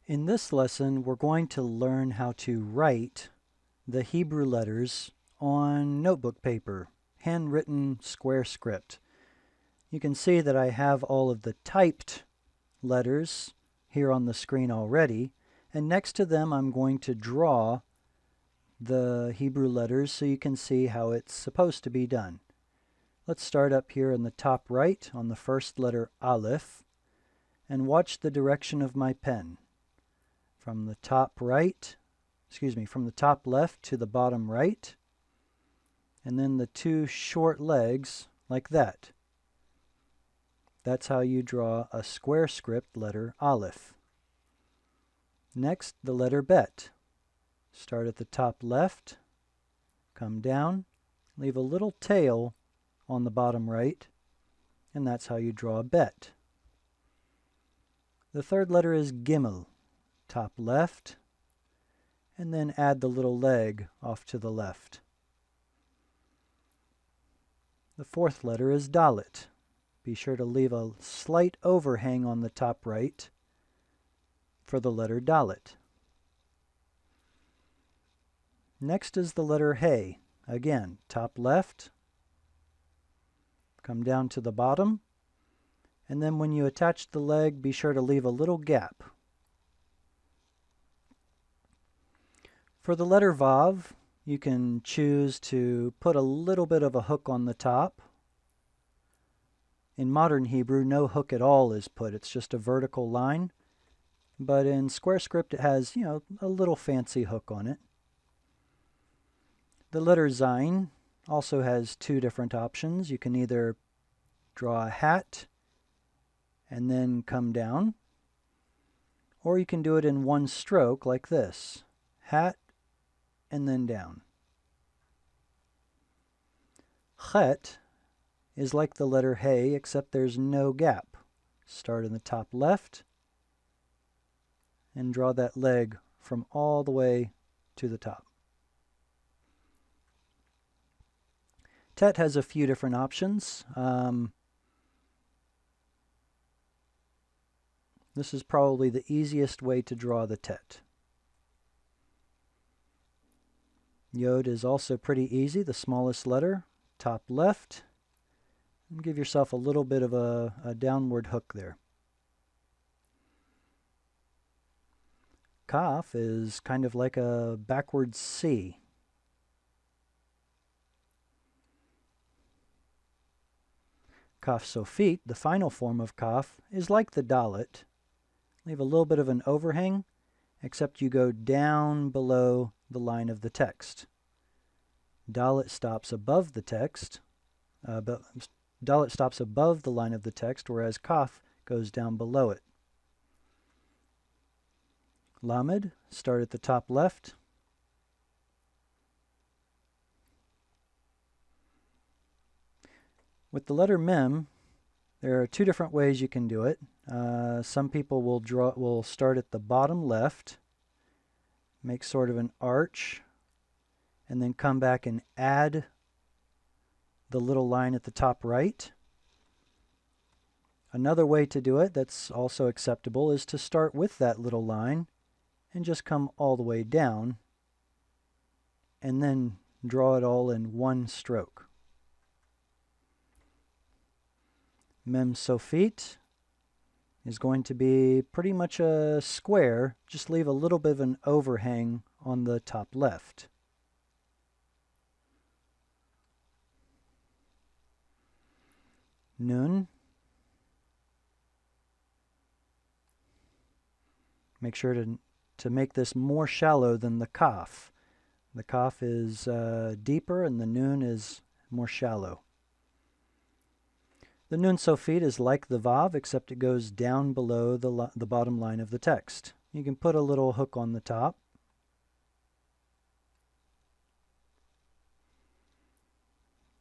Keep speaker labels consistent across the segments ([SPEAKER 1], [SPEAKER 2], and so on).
[SPEAKER 1] In this lesson, we're going to learn how to write the Hebrew letters on notebook paper, handwritten square script. You can see that I have all of the typed letters here on the screen already, and next to them I'm going to draw the Hebrew letters so you can see how it's supposed to be done. Let's start up here in the top right on the first letter Aleph and watch the direction of my pen. From the top left to the bottom right, and then the two short legs like that. That's how you draw a square script letter Aleph. Next, the letter Bet. Start at the top left, come down, leave a little tail on the bottom right, and that's how you draw a Bet. The third letter is Gimel. Top left, and then add the little leg off to the left. The fourth letter is Dalet. Be sure to leave a slight overhang on the top right for the letter Dalet. Next is the letter Hey. Again, top left, come down to the bottom, and then when you attach the leg, be sure to leave a little gap. For the letter Vav, you can choose to put a little bit of a hook on the top. In modern Hebrew, no hook at all is put. It's just a vertical line. But in square script, it has, a little fancy hook on it. The letter Zayin also has two different options. You can either draw a hat and then come down, or you can do it in one stroke like this. Hat and then down. Chet is like the letter Hey, except there's no gap. Start in the top left and draw that leg from all the way to the top. Tet has a few different options. This is probably the easiest way to draw the Tet. Yod is also pretty easy, the smallest letter, top left, and give yourself a little bit of a downward hook there. Kaf is kind of like a backwards C. Kaf Sofit, the final form of Kaf, is like the Dalet. Leave a little bit of an overhang, except you go down below the line of the text. Dalet stops above the text, Dalet stops above the line of the text, whereas Kaf goes down below it. Lamed, start at the top left. With the letter Mem, there are two different ways you can do it. Some people will start at the bottom left, make sort of an arch, and then come back and add the little line at the top right. Another way to do it that's also acceptable is to start with that little line and just come all the way down and then draw it all in one stroke. Mem Sofit is going to be pretty much a square, just leave a little bit of an overhang on the top left. Nun. Make sure to make this more shallow than the Kaf. The Kaf is deeper and the Nun is more shallow. The Nun Sofit is like the Vav, except it goes down below the bottom line of the text. You can put a little hook on the top.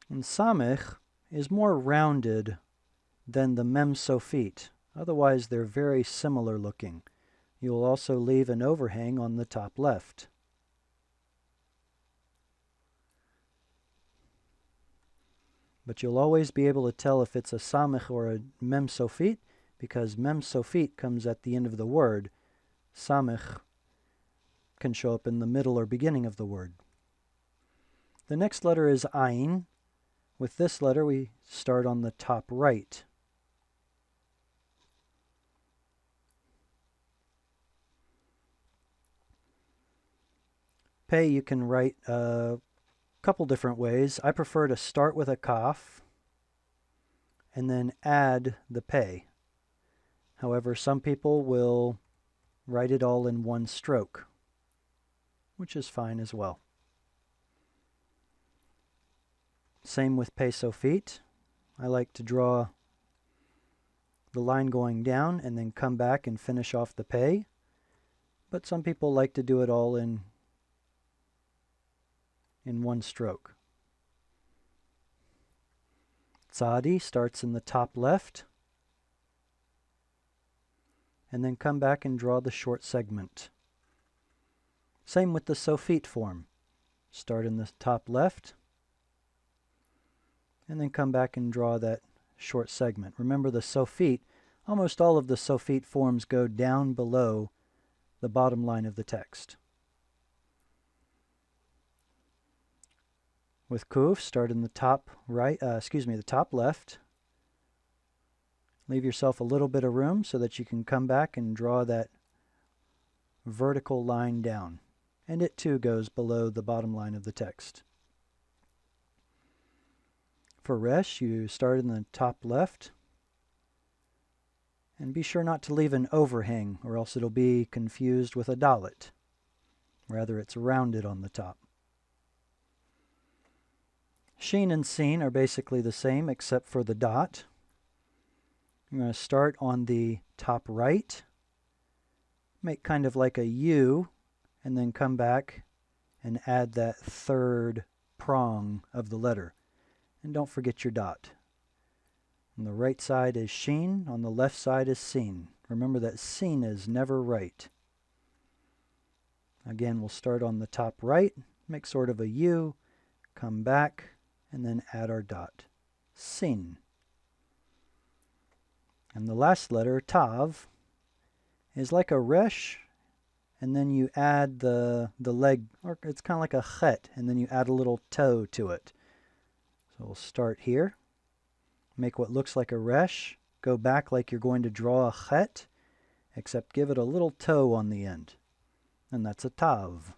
[SPEAKER 1] And Samech is more rounded than the Mem Sofit. Otherwise, they're very similar looking. You'll also leave an overhang on the top left. But you'll always be able to tell if it's a Samech or a Mem Sofit, because Mem Sofit comes at the end of the word, Samech can show up in the middle or beginning of the word. The next letter is Ayin. With this letter, we start on the top right. Pei you can write a couple different ways. I prefer to start with a kaf and then add the pei. However, some people will write it all in one stroke, which is fine as well. Same with pei sofit. I like to draw the line going down and then come back and finish off the pei, but some people like to do it all in one stroke. Tzadi starts in the top left and then come back and draw the short segment. Same with the sofit form. Start in the top left and then come back and draw that short segment. Remember the sofit, almost all of the sofit forms go down below the bottom line of the text. With kuf, start in the top the top left. Leave yourself a little bit of room so that you can come back and draw that vertical line down. And it too goes below the bottom line of the text. For resh, you start in the top left. And be sure not to leave an overhang, or else it'll be confused with a dalet. Rather, it's rounded on the top. Shin and sin are basically the same except for the dot. I'm going to start on the top right, make kind of like a U, and then come back and add that third prong of the letter. And don't forget your dot. On the right side is shin, on the left side is sin. Remember that sin is never right. Again, we'll start on the top right, make sort of a U, come back, and then add our dot. Sin. And the last letter, tav, is like a resh, and then you add the leg, or it's kind of like a chet, and then you add a little toe to it. So we'll start here, make what looks like a resh, go back like you're going to draw a chet, except give it a little toe on the end. And that's a tav.